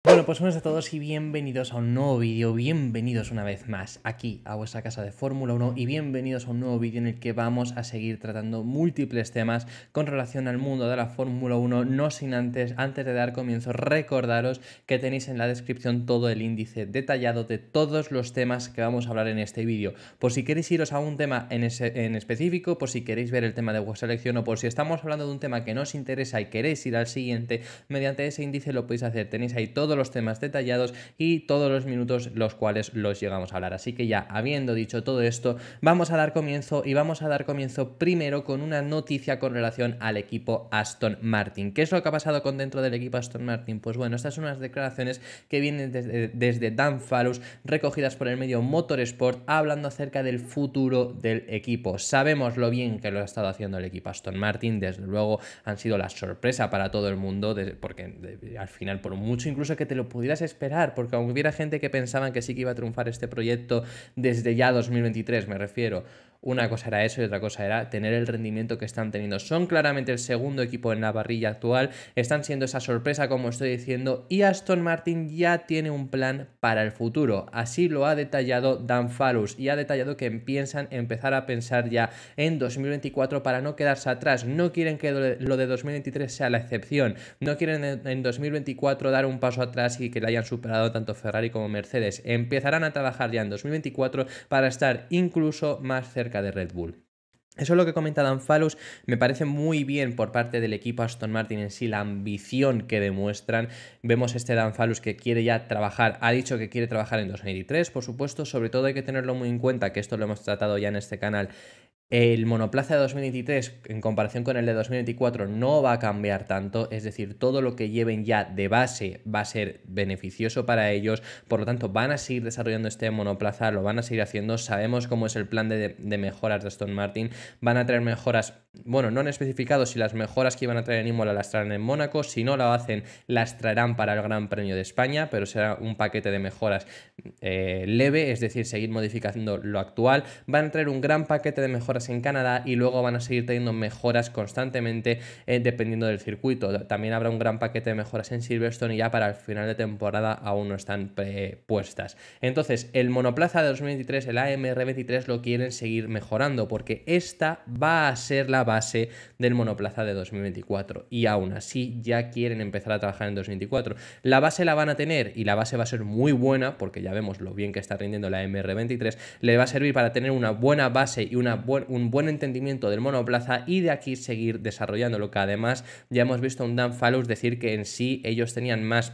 Bueno, pues buenos a todos y bienvenidos a un nuevo vídeo, bienvenidos una vez más aquí a vuestra casa de Fórmula 1 y bienvenidos a un nuevo vídeo en el que vamos a seguir tratando múltiples temas con relación al mundo de la Fórmula 1, no sin antes de dar comienzo, recordaros que tenéis en la descripción todo el índice detallado de todos los temas que vamos a hablar en este vídeo, por si queréis iros a un tema en específico, por si queréis ver el tema de vuestra elección o por si estamos hablando de un tema que no os interesa y queréis ir al siguiente, mediante ese índice lo podéis hacer, tenéis ahí todos los temas detallados y todos los minutos los cuales los llegamos a hablar. Así que ya habiendo dicho todo esto, vamos a dar comienzo primero con una noticia con relación al equipo Aston Martin. ¿Qué es lo que ha pasado con dentro del equipo Aston Martin? Pues bueno, estas son unas declaraciones que vienen desde Dan Fallows, recogidas por el medio Motorsport, hablando acerca del futuro del equipo. Sabemos lo bien que lo ha estado haciendo el equipo Aston Martin, desde luego han sido la sorpresa para todo el mundo, porque al final, por mucho incluso que te lo pudieras esperar, porque aunque hubiera gente que pensaban que sí que iba a triunfar este proyecto desde ya 2023, me refiero, una cosa era eso y otra cosa era tener el rendimiento que están teniendo. Son claramente el segundo equipo en la parrilla actual, están siendo esa sorpresa como estoy diciendo, y Aston Martin ya tiene un plan para el futuro. Así lo ha detallado Dan Fallows y ha detallado que piensan empezar a pensar ya en 2024 para no quedarse atrás. No quieren que lo de 2023 sea la excepción, no quieren en 2024 dar un paso atrás y que le hayan superado tanto Ferrari como Mercedes. Empezarán a trabajar ya en 2024 para estar incluso más cerca de Red Bull. Eso es lo que comenta Dan Fallows, me parece muy bien por parte del equipo Aston Martin en sí, la ambición que demuestran. Vemos este Dan Fallows que quiere ya trabajar, ha dicho que quiere trabajar en 2023, por supuesto, sobre todo hay que tenerlo muy en cuenta, que esto lo hemos tratado ya en este canal. El monoplaza de 2023 en comparación con el de 2024 no va a cambiar tanto, es decir, todo lo que lleven ya de base va a ser beneficioso para ellos, por lo tanto van a seguir desarrollando este monoplaza, lo van a seguir haciendo, sabemos cómo es el plan de mejoras de Aston Martin, van a traer mejoras, bueno, no han especificado si las mejoras que iban a traer en Imola las traerán en Mónaco, si no lo hacen las traerán para el Gran Premio de España, pero será un paquete de mejoras leve, es decir, seguir modificando lo actual, van a traer un gran paquete de mejoras en Canadá y luego van a seguir teniendo mejoras constantemente dependiendo del circuito. También habrá un gran paquete de mejoras en Silverstone y ya para el final de temporada aún no están puestas. Entonces, el monoplaza de 2023, el AMR23, lo quieren seguir mejorando porque esta va a ser la base del monoplaza de 2024 y aún así ya quieren empezar a trabajar en 2024. La base la van a tener y la base va a ser muy buena porque ya vemos lo bien que está rindiendo la MR23, le va a servir para tener una buena base y un buen entendimiento del monoplaza y de aquí seguir desarrollándolo, que además ya hemos visto a un Dan Fallows decir que en sí ellos tenían más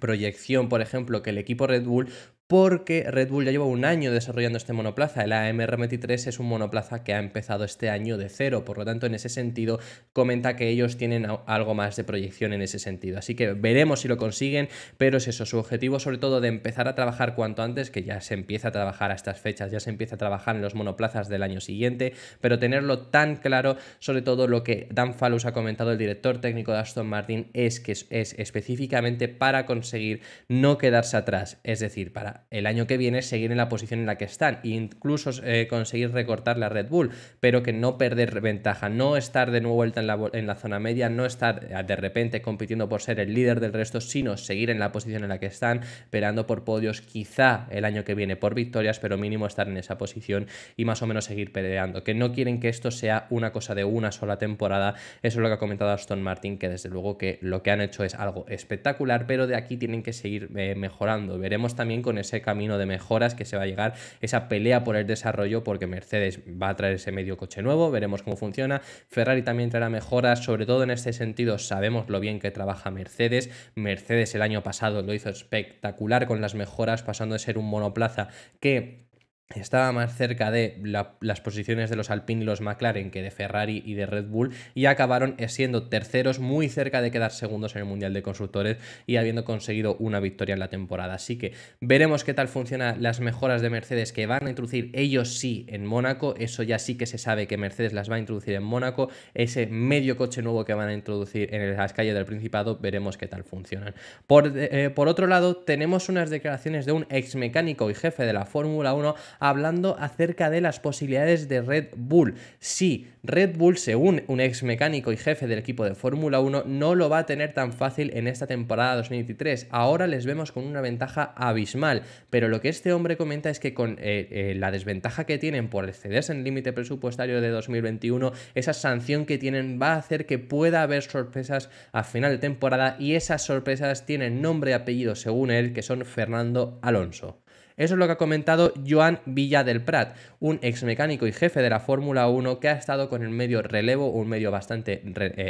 proyección, por ejemplo, que el equipo Red Bull, porque Red Bull ya lleva un año desarrollando este monoplaza. El AMR23 es un monoplaza que ha empezado este año de cero, por lo tanto en ese sentido comenta que ellos tienen algo más de proyección en ese sentido, así que veremos si lo consiguen, pero es eso, su objetivo sobre todo de empezar a trabajar cuanto antes, que ya se empieza a trabajar a estas fechas, ya se empieza a trabajar en los monoplazas del año siguiente, pero tenerlo tan claro, sobre todo lo que Dan Fallows ha comentado, el director técnico de Aston Martin, es que es específicamente para conseguir no quedarse atrás, es decir, para el año que viene seguir en la posición en la que están e incluso conseguir recortar la Red Bull, pero que no perder ventaja, no estar de nuevo vuelta en la zona media, no estar de repente compitiendo por ser el líder del resto, sino seguir en la posición en la que están, peleando por podios, quizá el año que viene por victorias, pero mínimo estar en esa posición y más o menos seguir peleando, que no quieren que esto sea una cosa de una sola temporada. Eso es lo que ha comentado Aston Martin, que desde luego que lo que han hecho es algo espectacular, pero de aquí tienen que seguir mejorando. Veremos también con ese camino de mejoras que se va a llegar, esa pelea por el desarrollo, porque Mercedes va a traer ese medio coche nuevo, veremos cómo funciona, Ferrari también traerá mejoras, sobre todo en este sentido sabemos lo bien que trabaja Mercedes. Mercedes el año pasado lo hizo espectacular con las mejoras, pasando de ser un monoplaza que estaba más cerca de las posiciones de los Alpine y los McLaren que de Ferrari y de Red Bull, y acabaron siendo terceros, muy cerca de quedar segundos en el Mundial de Constructores y habiendo conseguido una victoria en la temporada. Así que veremos qué tal funcionan las mejoras de Mercedes que van a introducir ellos sí en Mónaco. Eso ya sí que se sabe que Mercedes las va a introducir en Mónaco, ese medio coche nuevo que van a introducir en las calles del Principado, veremos qué tal funcionan. Por otro lado, tenemos unas declaraciones de un ex mecánico y jefe de la Fórmula 1 hablando acerca de las posibilidades de Red Bull. Sí, Red Bull, según un ex mecánico y jefe del equipo de Fórmula 1, no lo va a tener tan fácil en esta temporada 2023. Ahora les vemos con una ventaja abismal, pero lo que este hombre comenta es que con la desventaja que tienen por excederse en el límite presupuestario de 2021, esa sanción que tienen va a hacer que pueda haber sorpresas a final de temporada, y esas sorpresas tienen nombre y apellido según él, que son Fernando Alonso. Eso es lo que ha comentado Joan Villa del Prat, un ex mecánico y jefe de la Fórmula 1 que ha estado con el medio Relevo, un medio bastante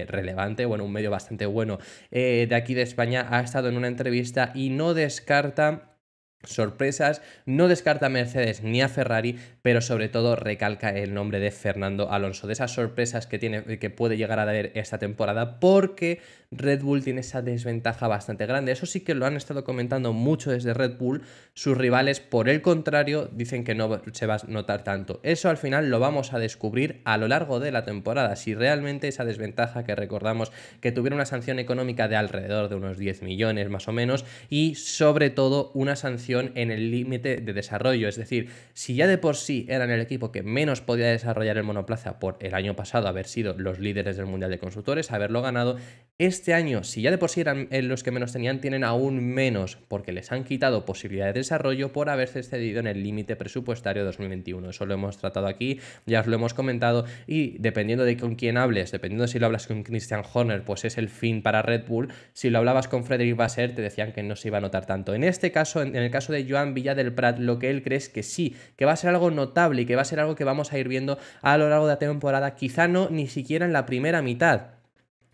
relevante, bueno, un medio bastante bueno de aquí de España. Ha estado en una entrevista y no descarta sorpresas, no descarta a Mercedes ni a Ferrari, pero sobre todo recalca el nombre de Fernando Alonso, de esas sorpresas que puede llegar a haber esta temporada, porque Red Bull tiene esa desventaja bastante grande. Eso sí que lo han estado comentando mucho desde Red Bull. Sus rivales, por el contrario, dicen que no se va a notar tanto. Eso al final lo vamos a descubrir a lo largo de la temporada, si realmente esa desventaja, que recordamos que tuvieron una sanción económica de alrededor de unos 10 millones más o menos, y sobre todo una sanción en el límite de desarrollo. Es decir, si ya de por sí eran el equipo que menos podía desarrollar el monoplaza por el año pasado haber sido los líderes del Mundial de Constructores, haberlo ganado, este año, si ya de por sí eran los que menos tenían, tienen aún menos, porque les han quitado posibilidad de desarrollo por haberse excedido en el límite presupuestario 2021. Eso lo hemos tratado aquí, ya os lo hemos comentado, y dependiendo de con quién hables, dependiendo de si lo hablas con Christian Horner, pues es el fin para Red Bull. Si lo hablabas con Frederic Vasseur, te decían que no se iba a notar tanto. En este caso, en el caso de Joan Villa del Prat, lo que él cree es que sí, que va a ser algo notable y que va a ser algo que vamos a ir viendo a lo largo de la temporada, quizá no ni siquiera en la primera mitad.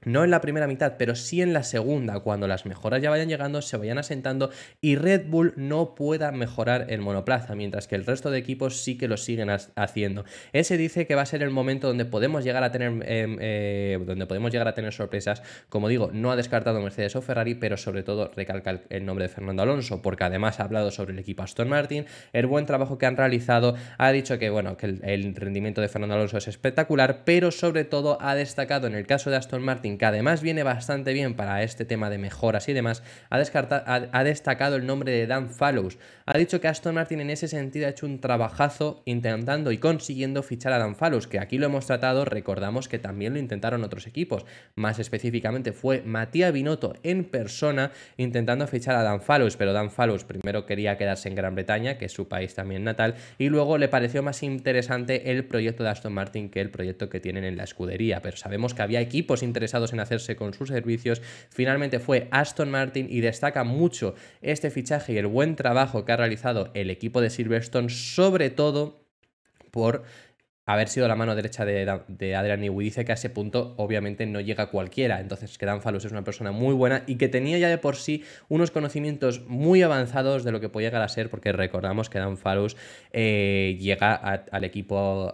No en la primera mitad, pero sí en la segunda, cuando las mejoras ya vayan llegando, se vayan asentando y Red Bull no pueda mejorar el monoplaza, mientras que el resto de equipos sí que lo siguen haciendo. Ese dice que va a ser el momento donde podemos llegar a tener sorpresas. Como digo, no ha descartado Mercedes o Ferrari, pero sobre todo recalca el nombre de Fernando Alonso, porque además ha hablado sobre el equipo Aston Martin, el buen trabajo que han realizado. Ha dicho que, bueno, que el rendimiento de Fernando Alonso es espectacular, pero sobre todo ha destacado en el caso de Aston Martin, que además viene bastante bien para este tema de mejoras y demás, ha destacado el nombre de Dan Fallows. Ha dicho que Aston Martin en ese sentido ha hecho un trabajazo intentando y consiguiendo fichar a Dan Fallows, que aquí lo hemos tratado. Recordamos que también lo intentaron otros equipos, más específicamente fue Mattia Binotto en persona intentando fichar a Dan Fallows, pero Dan Fallows primero quería quedarse en Gran Bretaña, que es su país también natal, y luego le pareció más interesante el proyecto de Aston Martin que el proyecto que tienen en la escudería. Pero sabemos que había equipos interesados en hacerse con sus servicios. Finalmente fue Aston Martin, y destaca mucho este fichaje y el buen trabajo que ha realizado el equipo de Silverstone, sobre todo por haber sido la mano derecha de Adrian Newey. Dice que a ese punto obviamente no llega cualquiera, entonces que Dan Fallows es una persona muy buena y que tenía ya de por sí unos conocimientos muy avanzados de lo que podía llegar a ser, porque recordamos que Dan Fallows llega al equipo,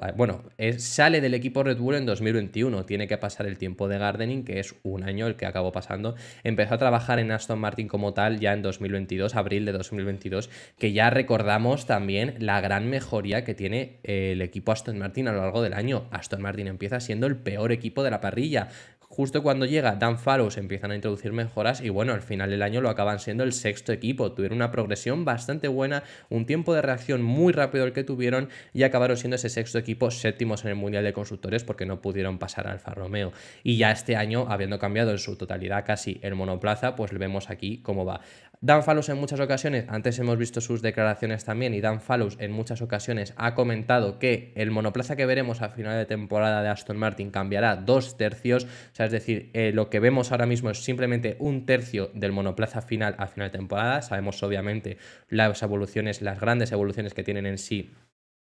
sale del equipo Red Bull en 2021, tiene que pasar el tiempo de gardening, que es un año el que acabó pasando. Empezó a trabajar en Aston Martin como tal ya en 2022, abril de 2022, que ya recordamos también la gran mejoría que tiene el equipo Aston Martin a lo largo del año. Aston Martin empieza siendo el peor equipo de la parrilla. Justo cuando llega Dan Fallows empiezan a introducir mejoras y bueno, al final del año lo acaban siendo el sexto equipo. Tuvieron una progresión bastante buena, un tiempo de reacción muy rápido el que tuvieron, y acabaron siendo ese sexto equipo, séptimos en el Mundial de Constructores, porque no pudieron pasar a Alfa Romeo. Y ya este año, habiendo cambiado en su totalidad casi el monoplaza, pues vemos aquí cómo va. Dan Fallows en muchas ocasiones, antes hemos visto sus declaraciones también, y Dan Fallows en muchas ocasiones ha comentado que el monoplaza que veremos a final de temporada de Aston Martin cambiará 2/3, o sea, es decir, lo que vemos ahora mismo es simplemente 1/3 del monoplaza final a final de temporada. Sabemos obviamente las evoluciones, las grandes evoluciones que tienen en sí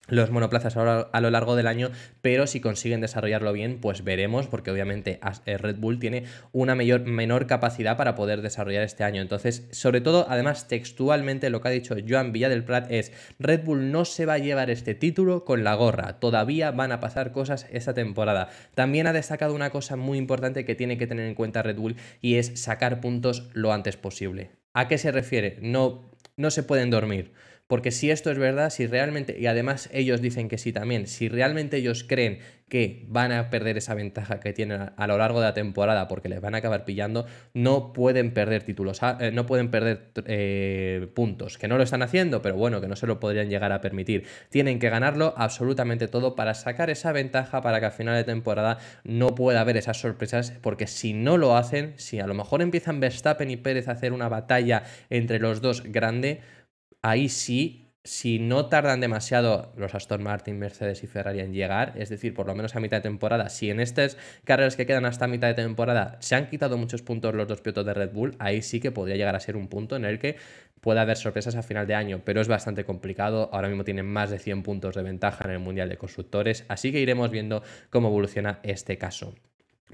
los monoplazas a lo largo del año, pero si consiguen desarrollarlo bien, pues veremos, porque obviamente Red Bull tiene una menor capacidad para poder desarrollar este año. Entonces, sobre todo, además textualmente lo que ha dicho Joan Villa del Prat es: Red Bull no se va a llevar este título con la gorra, todavía van a pasar cosas esta temporada. También ha destacado una cosa muy importante que tiene que tener en cuenta Red Bull, y es sacar puntos lo antes posible. ¿A qué se refiere? No se pueden dormir, Porque si esto es verdad, si realmente, y además ellos dicen que sí también, si realmente ellos creen que van a perder esa ventaja que tienen a lo largo de la temporada porque les van a acabar pillando, no pueden perder títulos, no pueden perder puntos, que no lo están haciendo, pero bueno, que no se lo podrían llegar a permitir. Tienen que ganarlo absolutamente todo para sacar esa ventaja, para que al final de temporada no pueda haber esas sorpresas, porque si no lo hacen, si a lo mejor empiezan Verstappen y Pérez a hacer una batalla entre los dos grande, ahí sí, si no tardan demasiado los Aston Martin, Mercedes y Ferrari en llegar, es decir, por lo menos a mitad de temporada, si en estas carreras que quedan hasta mitad de temporada se han quitado muchos puntos los dos pilotos de Red Bull, ahí sí que podría llegar a ser un punto en el que pueda haber sorpresas a final de año, pero es bastante complicado. Ahora mismo tienen más de 100 puntos de ventaja en el Mundial de Constructores, así que iremos viendo cómo evoluciona este caso.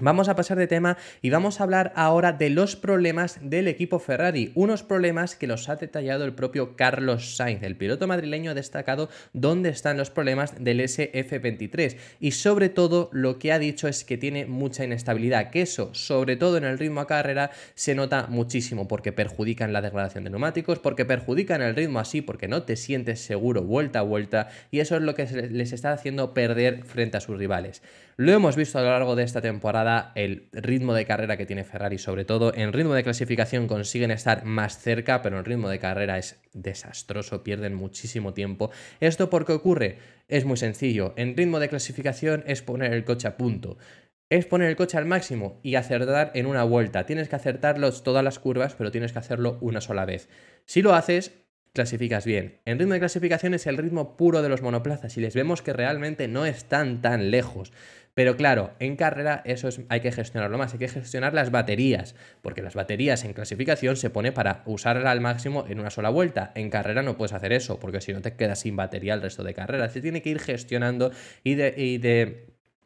Vamos a pasar de tema y vamos a hablar ahora de los problemas del equipo Ferrari, unos problemas que los ha detallado el propio Carlos Sainz. El piloto madrileño ha destacado dónde están los problemas del SF23 y sobre todo lo que ha dicho es que tiene mucha inestabilidad, que eso, sobre todo en el ritmo a carrera, se nota muchísimo porque perjudican la degradación de neumáticos, porque perjudican el ritmo así, porque no te sientes seguro vuelta a vuelta y eso es lo que les está haciendo perder frente a sus rivales. Lo hemos visto a lo largo de esta temporada, el ritmo de carrera que tiene Ferrari, sobre todo en ritmo de clasificación consiguen estar más cerca, pero en ritmo de carrera es desastroso, pierden muchísimo tiempo. ¿Esto por qué ocurre? Es muy sencillo, en ritmo de clasificación es poner el coche a punto. Es poner el coche al máximo y acertar en una vuelta. Tienes que acertarlos todas las curvas, pero tienes que hacerlo una sola vez. Si lo haces, clasificas bien. En ritmo de clasificación es el ritmo puro de los monoplazas y les vemos que realmente no están tan lejos. Pero claro, en carrera eso hay que gestionarlo más, hay que gestionar las baterías, porque las baterías en clasificación se pone para usarla al máximo en una sola vuelta. En carrera no puedes hacer eso, porque si no te quedas sin batería el resto de carreras. Se tiene que ir gestionando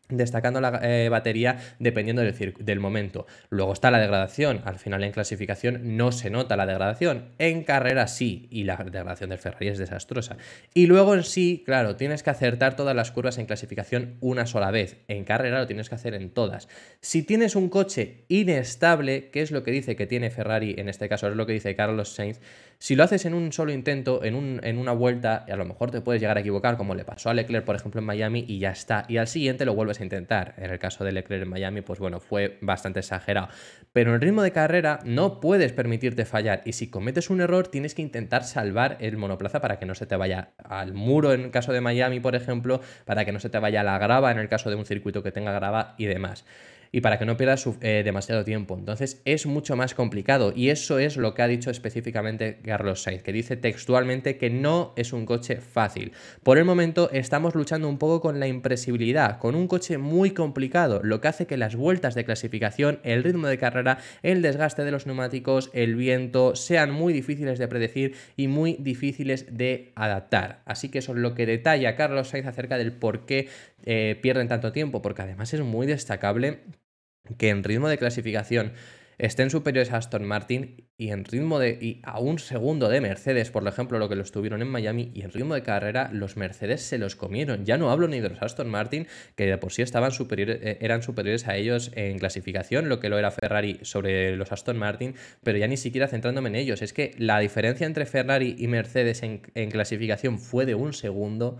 destacando la batería dependiendo del momento. Luego está la degradación. Al final en clasificación no se nota la degradación. En carrera sí, y la degradación del Ferrari es desastrosa. Y luego en sí, claro, tienes que acertar todas las curvas en clasificación una sola vez. En carrera lo tienes que hacer en todas. Si tienes un coche inestable, que es lo que dice que tiene Ferrari, en este caso es lo que dice Carlos Sainz, si lo haces en un solo intento, en una vuelta, a lo mejor te puedes llegar a equivocar, como le pasó a Leclerc, por ejemplo, en Miami, y ya está. Y al siguiente lo vuelves a intentar. En el caso de Leclerc en Miami, pues bueno, fue bastante exagerado. Pero en el ritmo de carrera no puedes permitirte fallar. Y si cometes un error, tienes que intentar salvar el monoplaza para que no se te vaya al muro en el caso de Miami, por ejemplo, para que no se te vaya a la grava en el caso de un circuito que tenga grava y demás. Y para que no pierdas demasiado tiempo. Entonces es mucho más complicado y eso es lo que ha dicho específicamente Carlos Sainz, que dice textualmente que no es un coche fácil. Por el momento estamos luchando un poco con la impresibilidad, con un coche muy complicado, lo que hace que las vueltas de clasificación, el ritmo de carrera, el desgaste de los neumáticos, el viento, sean muy difíciles de predecir y muy difíciles de adaptar. Así que eso es lo que detalla Carlos Sainz acerca del por qué pierden tanto tiempo, porque además es muy destacable que en ritmo de clasificación estén superiores a Aston Martin y en ritmo y a un segundo de Mercedes, por ejemplo, lo que lo estuvieron en Miami, y en ritmo de carrera los Mercedes se los comieron. Ya no hablo ni de los Aston Martin, que de por sí eran superiores a ellos en clasificación, lo que lo era Ferrari sobre los Aston Martin, pero ya ni siquiera centrándome en ellos. Es que la diferencia entre Ferrari y Mercedes en clasificación fue de un segundo.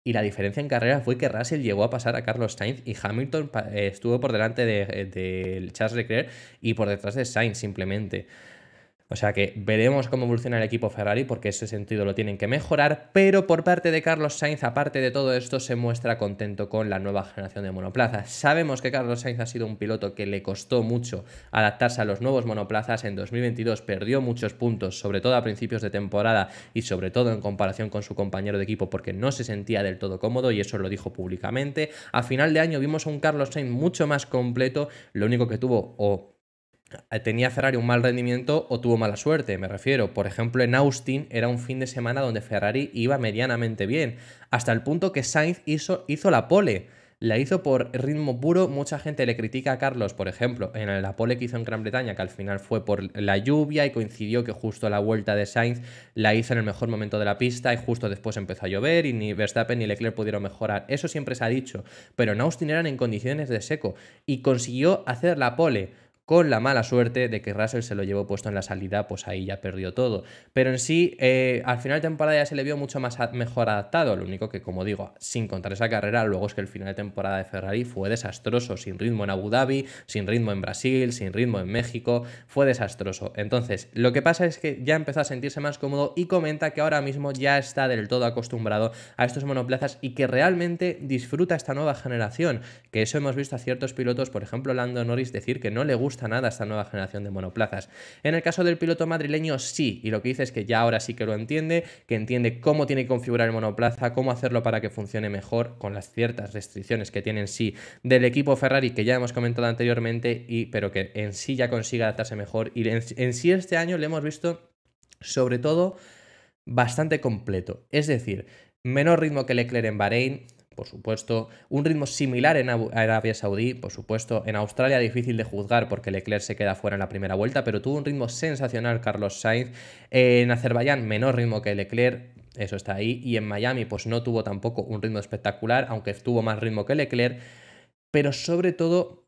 Y la diferencia en carrera fue que Russell llegó a pasar a Carlos Sainz y Hamilton estuvo por delante de Charles Leclerc y por detrás de Sainz simplemente. O sea que veremos cómo evoluciona el equipo Ferrari porque ese sentido lo tienen que mejorar, pero por parte de Carlos Sainz, aparte de todo esto, se muestra contento con la nueva generación de monoplazas. Sabemos que Carlos Sainz ha sido un piloto que le costó mucho adaptarse a los nuevos monoplazas. En 2022 perdió muchos puntos, sobre todo a principios de temporada y sobre todo en comparación con su compañero de equipo porque no se sentía del todo cómodo y eso lo dijo públicamente. A final de año vimos a un Carlos Sainz mucho más completo, lo único que tuvo tenía Ferrari un mal rendimiento o tuvo mala suerte, me refiero. Por ejemplo, en Austin era un fin de semana donde Ferrari iba medianamente bien, hasta el punto que Sainz hizo la pole. La hizo por ritmo puro. Mucha gente le critica a Carlos, por ejemplo, en la pole que hizo en Gran Bretaña, que al final fue por la lluvia y coincidió que justo la vuelta de Sainz la hizo en el mejor momento de la pista y justo después empezó a llover y ni Verstappen ni Leclerc pudieron mejorar. Eso siempre se ha dicho, pero en Austin eran en condiciones de seco y consiguió hacer la pole con la mala suerte de que Russell se lo llevó puesto en la salida, pues ahí ya perdió todo. Pero en sí, al final de temporada ya se le vio mucho mejor adaptado, lo único que, como digo, sin contar esa carrera, luego es que el final de temporada de Ferrari fue desastroso, sin ritmo en Abu Dhabi, sin ritmo en Brasil, sin ritmo en México, fue desastroso. Entonces, lo que pasa es que ya empezó a sentirse más cómodo y comenta que ahora mismo ya está del todo acostumbrado a estos monoplazas y que realmente disfruta esta nueva generación, que eso hemos visto a ciertos pilotos, por ejemplo Lando Norris, decir que no le gusta nada esta nueva generación de monoplazas. En el caso del piloto madrileño sí, y lo que dice es que ya ahora sí que lo entiende, que entiende cómo tiene que configurar el monoplaza, cómo hacerlo para que funcione mejor con las ciertas restricciones que tiene en sí del equipo Ferrari, que ya hemos comentado anteriormente, pero que en sí ya consigue adaptarse mejor. Y en sí este año le hemos visto sobre todo bastante completo, es decir, menor ritmo que Leclerc en Bahrein, por supuesto, un ritmo similar en Arabia Saudí, por supuesto, en Australia difícil de juzgar porque Leclerc se queda fuera en la primera vuelta, pero tuvo un ritmo sensacional Carlos Sainz, en Azerbaiyán menor ritmo que Leclerc, eso está ahí, y en Miami pues no tuvo tampoco un ritmo espectacular, aunque tuvo más ritmo que Leclerc, pero sobre todo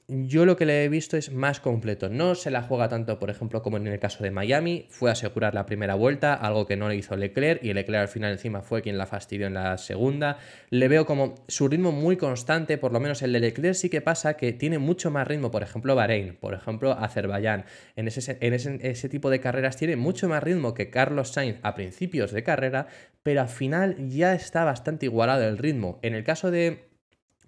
yo lo que le he visto es más completo. No se la juega tanto, por ejemplo, como en el caso de Miami. Fue a asegurar la primera vuelta, algo que no le hizo Leclerc, y Leclerc al final encima fue quien la fastidió en la segunda. Le veo como su ritmo muy constante, por lo menos el de Leclerc sí que pasa que tiene mucho más ritmo, por ejemplo Bahrein, por ejemplo Azerbaiyán. En ese tipo de carreras tiene mucho más ritmo que Carlos Sainz a principios de carrera, pero al final ya está bastante igualado el ritmo. En el caso de...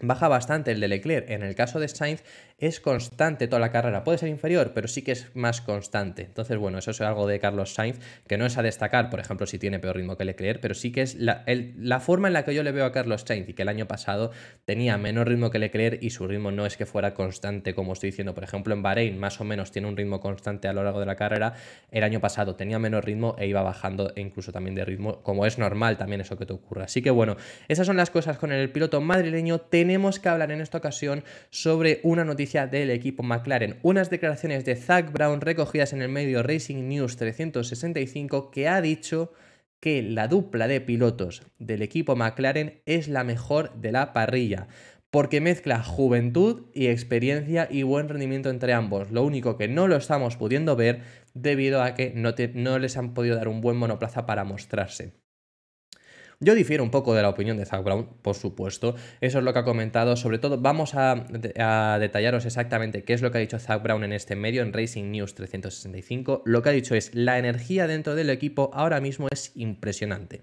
Baja bastante el de Leclerc, en el caso de Sainz es constante toda la carrera, puede ser inferior, pero sí que es más constante. Entonces, bueno, eso es algo de Carlos Sainz, que no es a destacar, por ejemplo, si tiene peor ritmo que Leclerc, pero sí que es la forma en la que yo le veo a Carlos Sainz, y que el año pasado tenía menor ritmo que Leclerc y su ritmo no es que fuera constante, como estoy diciendo, por ejemplo, en Bahrein más o menos tiene un ritmo constante a lo largo de la carrera, el año pasado tenía menor ritmo e iba bajando e incluso también de ritmo, como es normal también eso que te ocurra. Así que bueno, esas son las cosas con el piloto madrileño. Tenemos que hablar en esta ocasión sobre una noticia del equipo McLaren, unas declaraciones de Zak Brown recogidas en el medio Racing News 365, que ha dicho que la dupla de pilotos del equipo McLaren es la mejor de la parrilla, porque mezcla juventud y experiencia y buen rendimiento entre ambos. Lo único que no lo estamos pudiendo ver debido a que no les han podido dar un buen monoplaza para mostrarse. Yo difiero un poco de la opinión de Zak Brown, por supuesto. Eso es lo que ha comentado. Sobre todo, vamos a detallaros exactamente qué es lo que ha dicho Zak Brown en este medio, en Racing News 365. Lo que ha dicho es: la energía dentro del equipo ahora mismo es impresionante.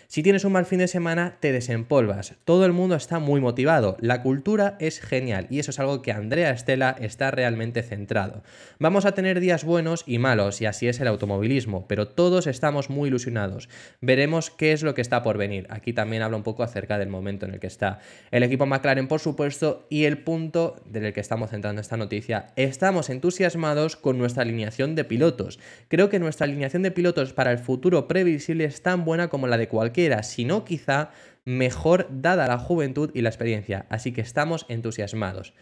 Si tienes un mal fin de semana, te desempolvas. Todo el mundo está muy motivado. La cultura es genial y eso es algo que Andrea Stella está realmente centrado. Vamos a tener días buenos y malos, y así es el automovilismo, pero todos estamos muy ilusionados. Veremos qué es lo que está por venir. Aquí también habla un poco acerca del momento en el que está el equipo McLaren, por supuesto, y el punto del que estamos centrando esta noticia. Estamos entusiasmados con nuestra alineación de pilotos. Creo que nuestra alineación de pilotos para el futuro previsible es tan buena como la de cualquiera, sino quizá mejor dada la juventud y la experiencia, así que estamos entusiasmados.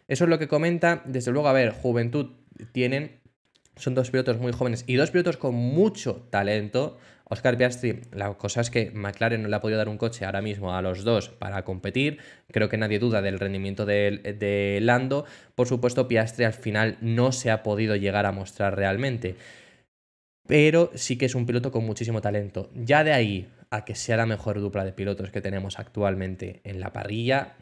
Eso es lo que comenta. Desde luego, a ver, juventud tienen, son dos pilotos muy jóvenes y dos pilotos con mucho talento. Oscar Piastri, la cosa es que McLaren no le ha podido dar un coche ahora mismo a los dos para competir. Creo que nadie duda del rendimiento de Lando. Por supuesto, Piastri al final no se ha podido llegar a mostrar realmente, pero sí que es un piloto con muchísimo talento. Ya de ahí a que sea la mejor dupla de pilotos que tenemos actualmente en la parrilla,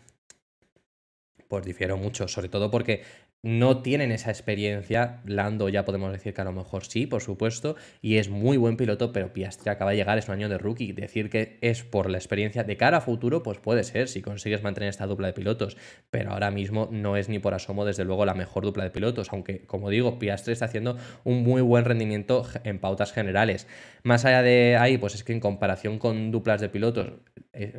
pues difiero mucho, sobre todo porque no tienen esa experiencia. Lando ya podemos decir que a lo mejor sí, por supuesto, y es muy buen piloto, pero Piastri acaba de llegar, es un año de rookie. Decir que es por la experiencia de cara a futuro, pues puede ser, si consigues mantener esta dupla de pilotos, pero ahora mismo no es ni por asomo, desde luego, la mejor dupla de pilotos, aunque, como digo, Piastri está haciendo un muy buen rendimiento en pautas generales. Más allá de ahí, pues es que en comparación con duplas de pilotos,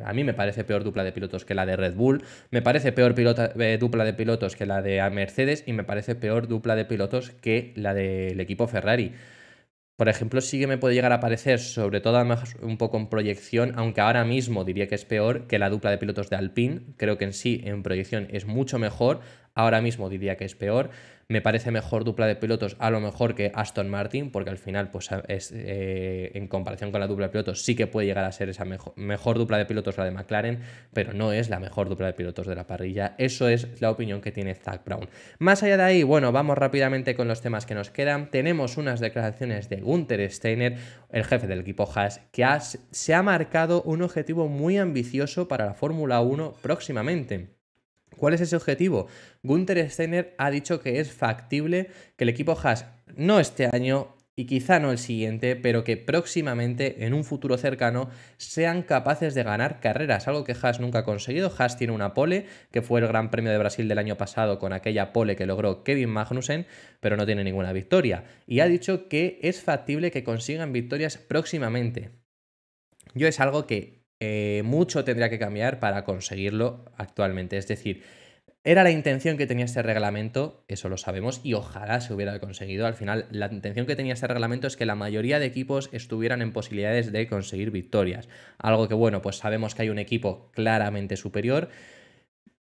a mí me parece peor dupla de pilotos que la de Red Bull, me parece peor dupla de pilotos que la de Mercedes, y me parece peor dupla de pilotos que la del equipo Ferrari. Por ejemplo, sí que me puede llegar a parecer, sobre todo un poco en proyección, aunque ahora mismo diría que es peor, que la dupla de pilotos de Alpine. Creo que en sí, en proyección, es mucho mejor. Ahora mismo diría que es peor. Me parece mejor dupla de pilotos a lo mejor que Aston Martin, porque al final, pues en comparación con la dupla de pilotos, sí que puede llegar a ser esa mejor dupla de pilotos la de McLaren, pero no es la mejor dupla de pilotos de la parrilla. Eso es la opinión que tiene Zak Brown. Más allá de ahí, bueno, vamos rápidamente con los temas que nos quedan. Tenemos unas declaraciones de Günther Steiner, el jefe del equipo Haas, que se ha marcado un objetivo muy ambicioso para la Fórmula 1 próximamente. ¿Cuál es ese objetivo? Günther Steiner ha dicho que es factible que el equipo Haas, no este año y quizá no el siguiente, pero que próximamente, en un futuro cercano, sean capaces de ganar carreras, algo que Haas nunca ha conseguido. Haas tiene una pole, que fue el Gran Premio de Brasil del año pasado con aquella pole que logró Kevin Magnussen, pero no tiene ninguna victoria. Y ha dicho que es factible que consigan victorias próximamente. Yo es algo que mucho tendría que cambiar para conseguirlo actualmente. Es decir, era la intención que tenía este reglamento, eso lo sabemos, y ojalá se hubiera conseguido. Al final, la intención que tenía este reglamento es que la mayoría de equipos estuvieran en posibilidades de conseguir victorias. Algo que, bueno, pues sabemos que hay un equipo claramente superior,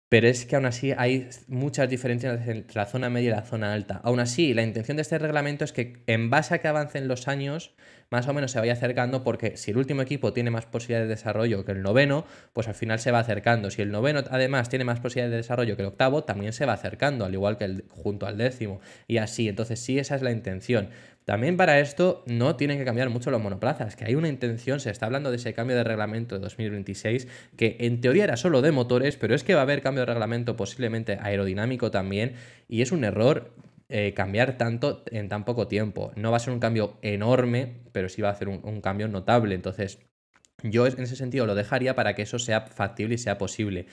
pero es que aún así hay muchas diferencias entre la zona media y la zona alta. Aún así, la intención de este reglamento es que en base a que avancen los años, más o menos se vaya acercando, porque si el último equipo tiene más posibilidades de desarrollo que el noveno, pues al final se va acercando. Si el noveno además tiene más posibilidades de desarrollo que el octavo, también se va acercando, al igual que junto al décimo. Y así, entonces sí, esa es la intención. También para esto no tienen que cambiar mucho los monoplazas, que hay una intención, se está hablando de ese cambio de reglamento de 2026, que en teoría era solo de motores, pero es que va a haber cambio de reglamento posiblemente aerodinámico también, y es un error cambiar tanto en tan poco tiempo. No va a ser un cambio enorme, pero sí va a ser un cambio notable. Entonces, yo en ese sentido lo dejaría para que eso sea factible y sea posible.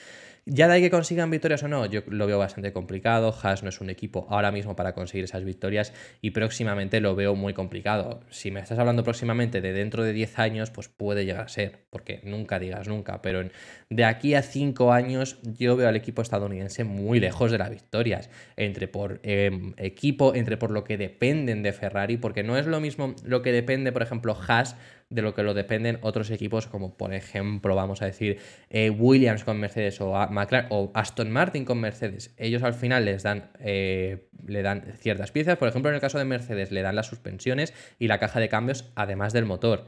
Ya de ahí que consigan victorias o no, yo lo veo bastante complicado. Haas no es un equipo ahora mismo para conseguir esas victorias y próximamente lo veo muy complicado. Si me estás hablando próximamente de dentro de 10 años, pues puede llegar a ser, porque nunca digas nunca, pero de aquí a 5 años yo veo al equipo estadounidense muy lejos de las victorias, entre por equipo, entre por lo que dependen de Ferrari, porque no es lo mismo lo que depende, por ejemplo, Haas, de lo que lo dependen otros equipos como por ejemplo, vamos a decir, Williams con Mercedes o McLaren o Aston Martin con Mercedes. Ellos al final le dan ciertas piezas, por ejemplo en el caso de Mercedes le dan las suspensiones y la caja de cambios además del motor,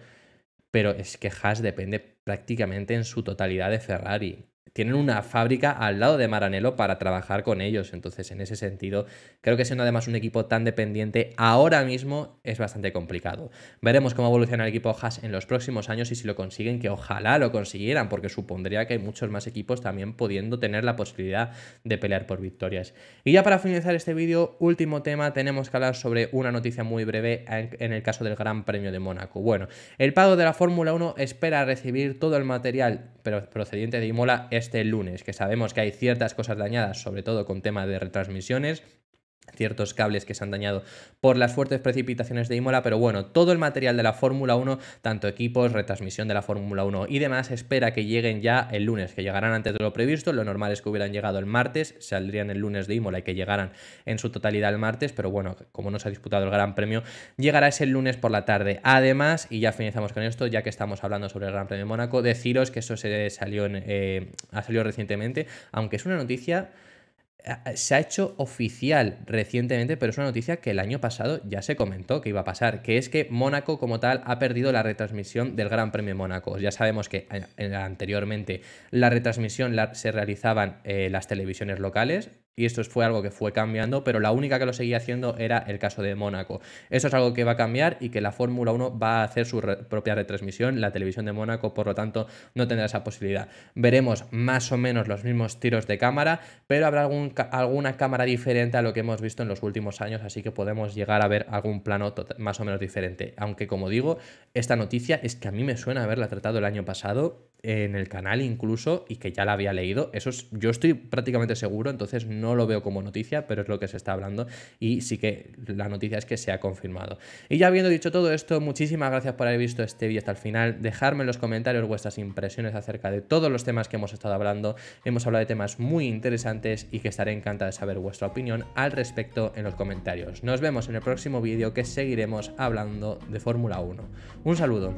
pero es que Haas depende prácticamente en su totalidad de Ferrari. Tienen una fábrica al lado de Maranello para trabajar con ellos, entonces en ese sentido creo que siendo además un equipo tan dependiente ahora mismo es bastante complicado. Veremos cómo evoluciona el equipo Haas en los próximos años y si lo consiguen, que ojalá lo consiguieran, porque supondría que hay muchos más equipos también pudiendo tener la posibilidad de pelear por victorias. Y ya para finalizar este vídeo, último tema, tenemos que hablar sobre una noticia muy breve en el caso del Gran Premio de Mónaco. Bueno, el paddock de la Fórmula 1 espera recibir todo el material procediente de Imola este lunes, que sabemos que hay ciertas cosas dañadas, sobre todo con tema de retransmisiones, ciertos cables que se han dañado por las fuertes precipitaciones de Imola, pero bueno, todo el material de la Fórmula 1, tanto equipos, retransmisión de la Fórmula 1 y demás, espera que lleguen ya el lunes, que llegarán antes de lo previsto. Lo normal es que hubieran llegado el martes, saldrían el lunes de Imola y que llegaran en su totalidad el martes, pero bueno, como no se ha disputado el Gran Premio, llegará ese lunes por la tarde. Además, y ya finalizamos con esto, ya que estamos hablando sobre el Gran Premio de Mónaco, deciros que eso ha salido recientemente, aunque es una noticia... Se ha hecho oficial recientemente, pero es una noticia que el año pasado ya se comentó que iba a pasar, que es que Mónaco como tal ha perdido la retransmisión del Gran Premio de Mónaco. Ya sabemos que anteriormente la retransmisión se realizaban las televisiones locales, y esto fue algo que fue cambiando, pero la única que lo seguía haciendo era el caso de Mónaco. Eso es algo que va a cambiar y que la Fórmula 1 va a hacer su propia retransmisión. La televisión de Mónaco, por lo tanto, no tendrá esa posibilidad. Veremos más o menos los mismos tiros de cámara, pero habrá alguna cámara diferente a lo que hemos visto en los últimos años, así que podemos llegar a ver algún plano más o menos diferente. Aunque, como digo, esta noticia es que a mí me suena haberla tratado el año pasado en el canal incluso, y que ya la había leído. Yo estoy prácticamente seguro, entonces no lo veo como noticia, pero es lo que se está hablando y sí que la noticia es que se ha confirmado. Y ya habiendo dicho todo esto, muchísimas gracias por haber visto este vídeo hasta el final. Dejadme en los comentarios vuestras impresiones acerca de todos los temas que hemos estado hablando. Hemos hablado de temas muy interesantes y que estaré encantada de saber vuestra opinión al respecto en los comentarios. Nos vemos en el próximo vídeo, que seguiremos hablando de Fórmula 1. Un saludo.